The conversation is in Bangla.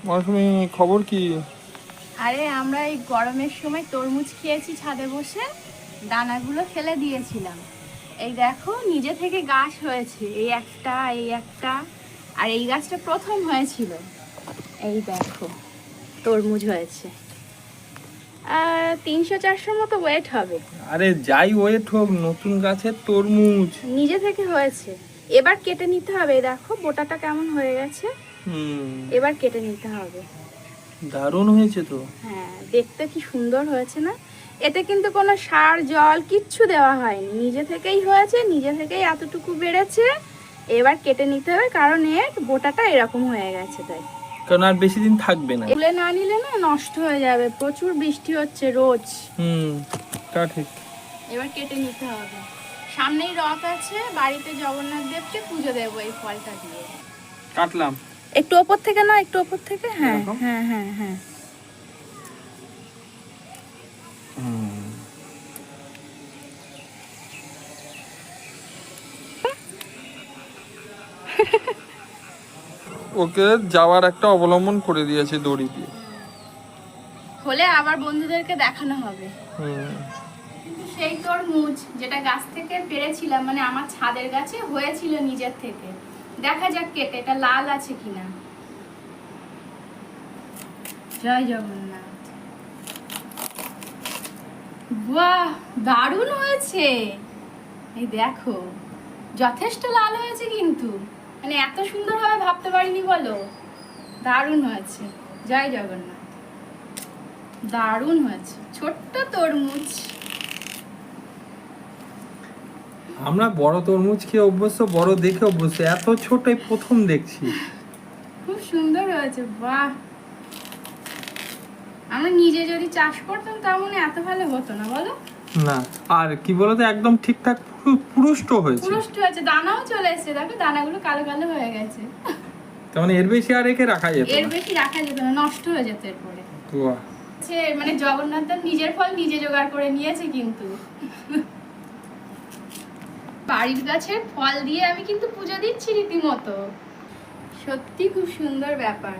মৌসুমি, খবর কি? আরে আমরা এই গরমের সময় তরমুজ খেয়েছি ছাদে বসে, দানাগুলো ফেলে দিয়েছিলাম। এই দেখো নিজে থেকে গাছ হয়েছে, এই একটা এই একটা, আর এই গাছটা প্রথম হয়েছিল। এই দেখো তরমুজ হয়েছে, 300-400 মতো ওয়েট হবে। আরে যাই ওয়েট হোক, নতুন গাছের তরমুজ নিজে থেকে হয়েছে। এবার কেটে নিতে হবে, এই দেখো বোটাটা কেমন হয়ে গেছে। এবার কেটে নিতে হবে। দারুণ হয়েছে তো। হ্যাঁ, দেখতে কি সুন্দর হয়েছে না? এতে কিন্তু কোনো সার জল কিচ্ছু দেওয়া হয়নি, নিজে থেকেই হয়েছে, নিজে থেকেই এতটুকু বেড়েছে। এবার কেটে নিতে হবে, কারণ এর বোটাটা এরকম হয়ে গেছে তাই। কারণ আর বেশি দিন থাকবে না। তুলে না নিলে না নষ্ট হয়ে যাবে, প্রচুর বৃষ্টি হচ্ছে রোজ। তা ঠিক। এবার কেটে নিতে হবে। সামনেই রথ আছে, বাড়িতে জগন্নাথ দেবকে পুজো দেবো এই ফলটা দিয়ে। কাটলাম একটু ওপর থেকে না, একটু ওপর থেকে। হ্যাঁ হ্যাঁ হ্যাঁ হ্যাঁ। ওকে যাওয়ার একটা অবলম্বন করে দিয়েছে দড়ি দিয়ে। হলে আবার বন্ধুদেরকে দেখানো হবে। সেই তরমুজ যেটা গাছ থেকে পেরেছিলাম, মানে আমার ছাদের গাছে হয়েছিল নিজের থেকে। দেখা যাক কেটে এটা লাল আছে কিনা। জয় জগন্নাথ। বাহ, দারুণ হয়েছে। এই দেখো যথেষ্ট লাল হয়েছে, কিন্তু মানে এত সুন্দর হবে ভাবতে পারিনি বলো। দারুণ হয়েছে, জয় জগন্নাথ। দারুণ হয়েছে, ছোট্ট তরমুজ। আমরা বড় তরমুজ খেয়ে অভ্যস্ত, বড় দেখে অভ্যস্ত, এত ছোটই প্রথম দেখছি। খুব সুন্দর হয়েছে, বাহ। আমরা নিজে যদি চাষ করতাম তার মানে এত ভালো হতো না বলো। না, আর কি বলতো, একদম ঠিকঠাক পুরুষ্ট হয়েছে। পুরুষ্ট হয়েছে, দানাও চলে এসেছে, দেখো দানাগুলো কালো কালো হয়ে গেছে। তার মানে এর বেশি আর রেখে রাখা যেত এর না। বেশি রাখা যেত না, নষ্ট হয়ে যেত এরপরে। বাহ। মানে জগন্নাথ দেব নিজের ফল নিজে জোগাড় করে নিয়েছে কিন্তু। বাড়ির গাছের ফল দিয়ে আমি কিন্তু পুজো দিচ্ছি রীতিমতো। সত্যি খুব সুন্দর ব্যাপার।